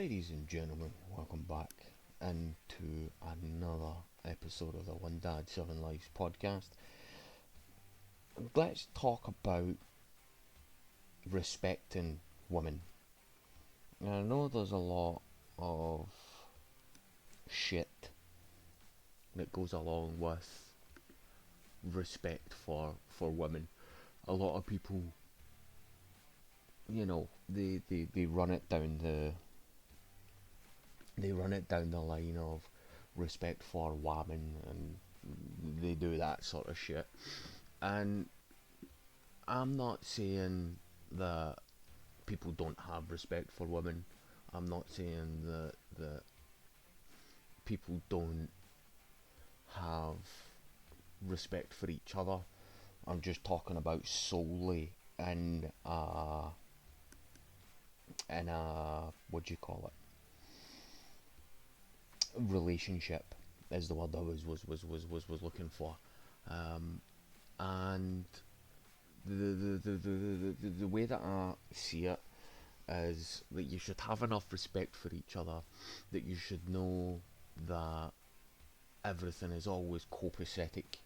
Ladies and gentlemen, welcome back into another episode of the One Dad, Seven Lives podcast. Let's talk about respecting women. Now, I know there's a lot of shit that goes along with respect for women. A lot of people, they run it down the line of respect for women, and they do that sort of shit. And I'm not saying that people don't have respect for women. I'm not saying that people don't have respect for each other. I'm just talking about solely in a what do you call it? Relationship is the word I was looking for. And the way that I see it is that you should have enough respect for each other, that you should know that everything is always copacetic.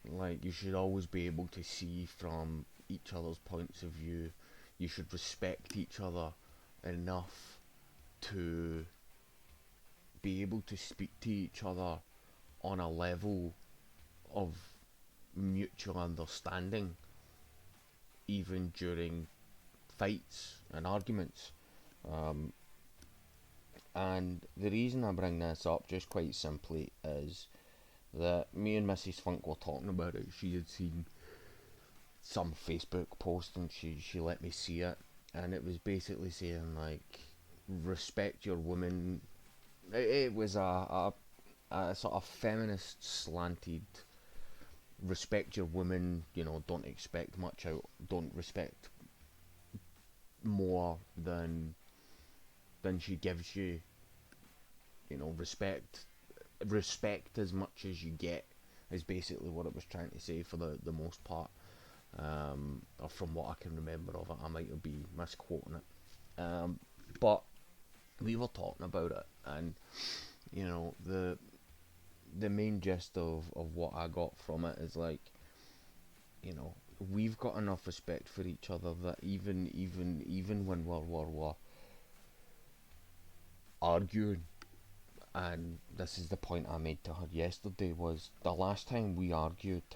Like, you should always be able to see from each other's points of view. You should respect each other enough to be able to speak to each other on a level of mutual understanding, even during fights and arguments. Um, and the reason I bring this up, just quite simply, is that me and Mrs. Funk were talking about it. She had seen some Facebook post and she let me see it, and it was basically saying, like, respect your woman. It was a sort of feminist slanted respect your woman, don't expect much out, don't respect more than she gives you, respect as much as you get, is basically what it was trying to say for the most part. Or from what I can remember of it, I might be misquoting it. But we were talking about it, and the main gist of what I got from it is, like, we've got enough respect for each other that even when we're arguing, and this is the point I made to her yesterday, was the last time we argued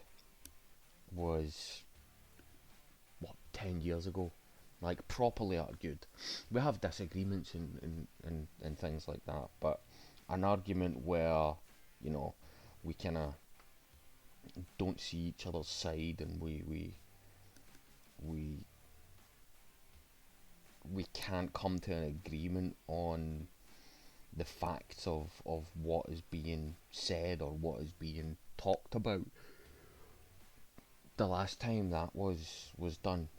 was 10 years ago. Like, properly argued. We have disagreements and things like that, but an argument where, we kind of don't see each other's side, and we we can't come to an agreement on the facts of what is being said or what is being talked about. The last time that was done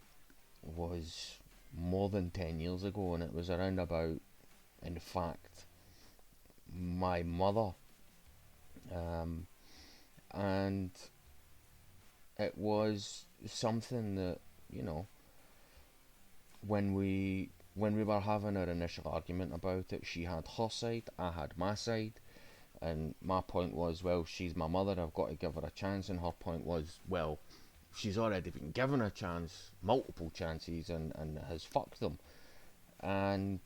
was more than 10 years ago, and it was around about, in fact, my mother. Um, and it was something that, when we were having our initial argument about it, she had her side, I had my side, and my point was, well, she's my mother, I've got to give her a chance, and her point was, well, she's already been given a chance, multiple chances, and has fucked them. And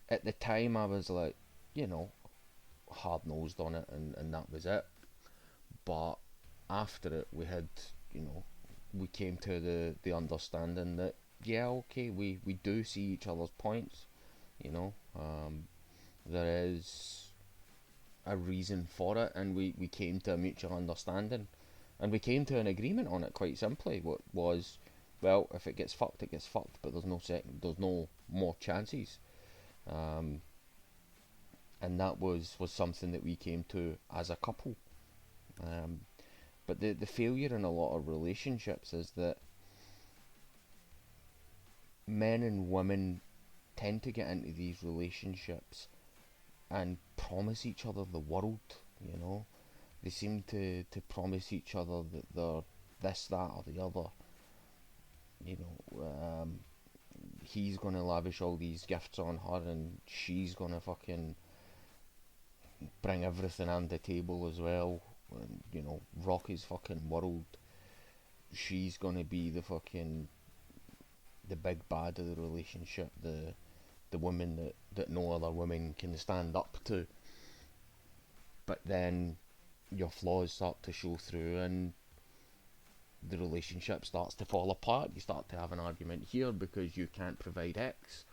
at the time, I was like, hard nosed on it, and that was it. But after it, we came to the understanding that, yeah, okay, we do see each other's points, there is a reason for it, and we came to a mutual understanding, and we came to an agreement on it, quite simply. What was, well, if it gets fucked, it gets fucked, but there's no more chances. Um, and that was something that we came to as a couple. Um, but the failure in a lot of relationships is that men and women tend to get into these relationships and promise each other the world, They seem to promise each other that they're this, that, or the other. You know, he's gonna lavish all these gifts on her, and she's gonna fucking bring everything on the table as well, and, you know, rock his fucking world. She's gonna be the big bad of the relationship, the woman that no other woman can stand up to. But then your flaws start to show through, and the relationship starts to fall apart. You start to have an argument here because you can't provide X,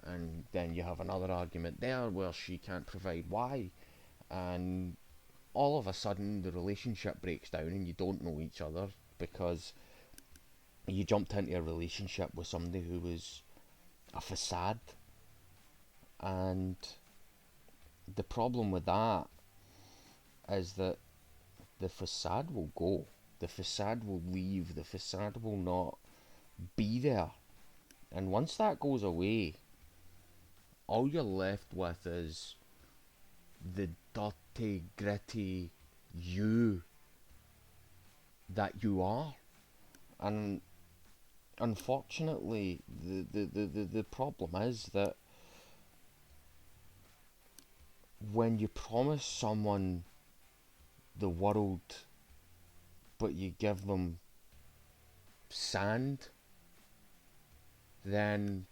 and then you have another argument there where she can't provide Y, and all of a sudden the relationship breaks down and you don't know each other because you jumped into a relationship with somebody who was a facade. And the problem with that is that the facade will go, the facade will leave, the facade will not be there. And once that goes away, all you're left with is the dirty, gritty you that you are. And unfortunately, the problem is that when you promise someone the world but you give them sand, then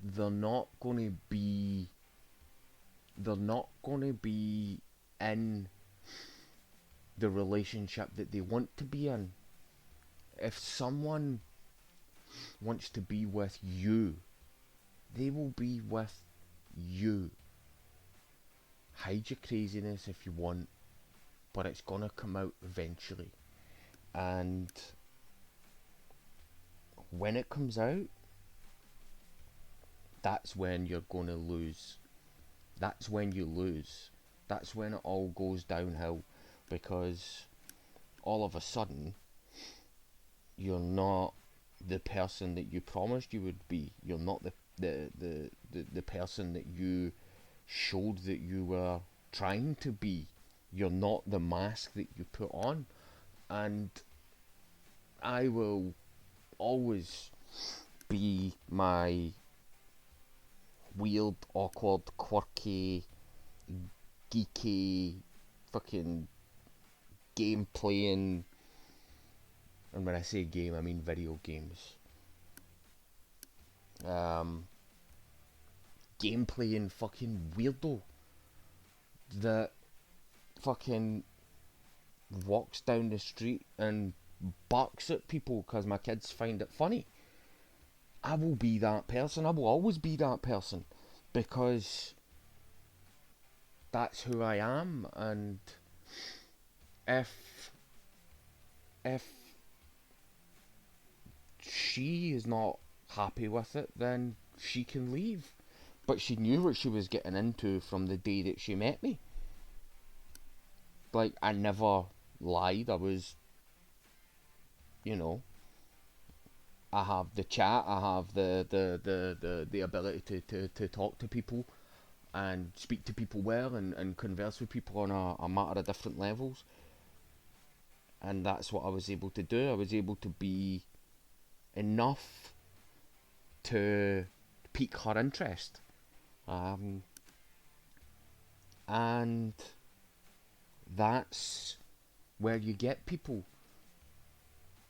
they're not going to be in the relationship that they want to be in. If someone wants to be with you, they will be with you. Hide your craziness if you want, but it's gonna come out eventually. And when it comes out, that's when you're gonna lose. That's when you lose. That's when it all goes downhill, because all of a sudden you're not the person that you promised you would be. You're not the person that you showed that you were trying to be. You're not the mask that you put on. And I will always be my weird, awkward, quirky, geeky, fucking game playing, and when I say game, I mean video games. Game playing fucking weirdo that fucking walks down the street and barks at people because my kids find it funny. I will be that person. I will always be that person because that's who I am. And if she is not happy with it, then she can leave. But she knew what she was getting into from the day that she met me. Like, I never lied. I was, you know, I have the chat, I have the ability to talk to people and speak to people well, and converse with people on a matter of different levels. And that's what I was able to do. I was able to be enough to pique her interest. And that's where you get people,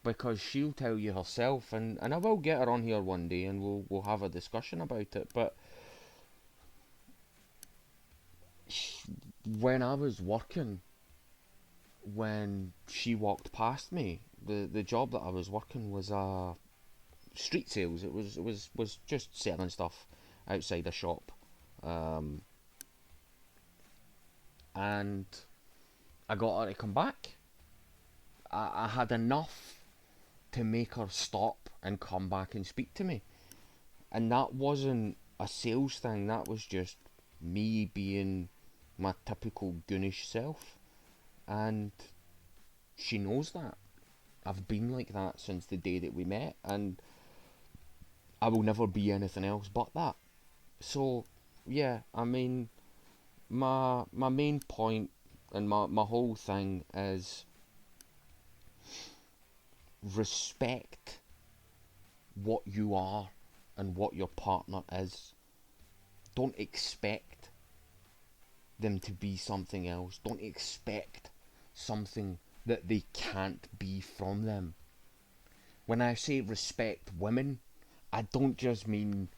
because she'll tell you herself, and I will get her on here one day and we'll have a discussion about it. But when I was working, when she walked past me, the job that I was working was street sales. It was just selling stuff outside a shop, and I got her to come back. I had enough to make her stop and come back and speak to me. And that wasn't a sales thing, that was just me being my typical goonish self. And she knows that. I've been like that since the day that we met, and I will never be anything else but that. So, yeah, I mean, my main point and my whole thing is respect what you are and what your partner is. Don't expect them to be something else. Don't expect something that they can't be from them. When I say respect women, I don't just mean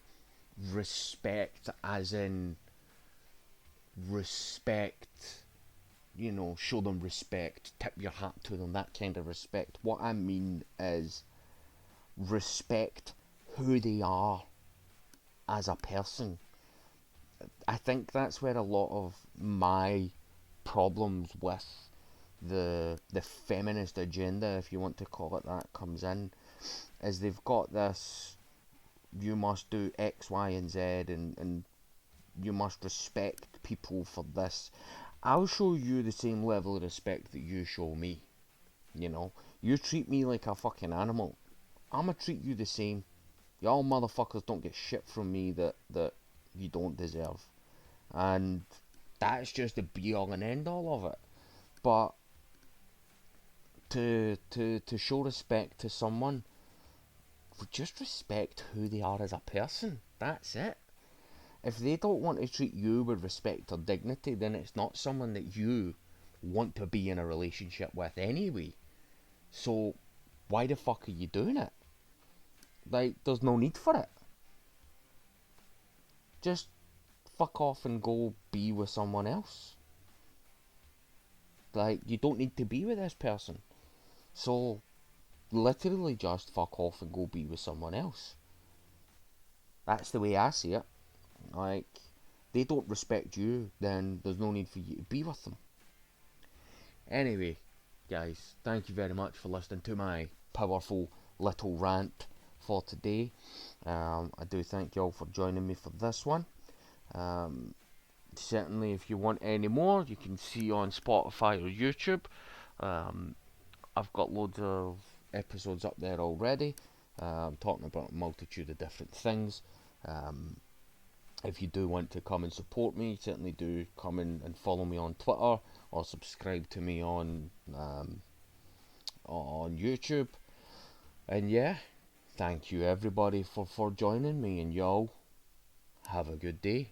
respect as in respect, show them respect, tip your hat to them, that kind of respect. What I mean is respect who they are as a person. I think that's where a lot of my problems with the feminist agenda, if you want to call it that, comes in, is they've got this, you must do X, Y, and Z, and you must respect people for this. I'll show you the same level of respect that you show me. You treat me like a fucking animal, I'ma treat you the same. Y'all motherfuckers don't get shit from me that you don't deserve. And that's just the be all and end all of it. But to show respect to someone, just respect who they are as a person. That's it. If they don't want to treat you with respect or dignity, then it's not someone that you want to be in a relationship with anyway. So why the fuck are you doing it? Like, there's no need for it. Just fuck off and go be with someone else. Like, you don't need to be with this person. So literally just fuck off and go be with someone else. That's the way I see it. Like, they don't respect you, then there's no need for you to be with them. Anyway, guys, thank you very much for listening to my powerful little rant for today. I do thank you all for joining me for this one. Certainly, if you want any more, you can see on Spotify or YouTube. I've got loads of episodes up there already, talking about a multitude of different things. If you do want to come and support me, certainly do come in and follow me on Twitter or subscribe to me on YouTube. And yeah, thank you everybody for joining me, and y'all have a good day.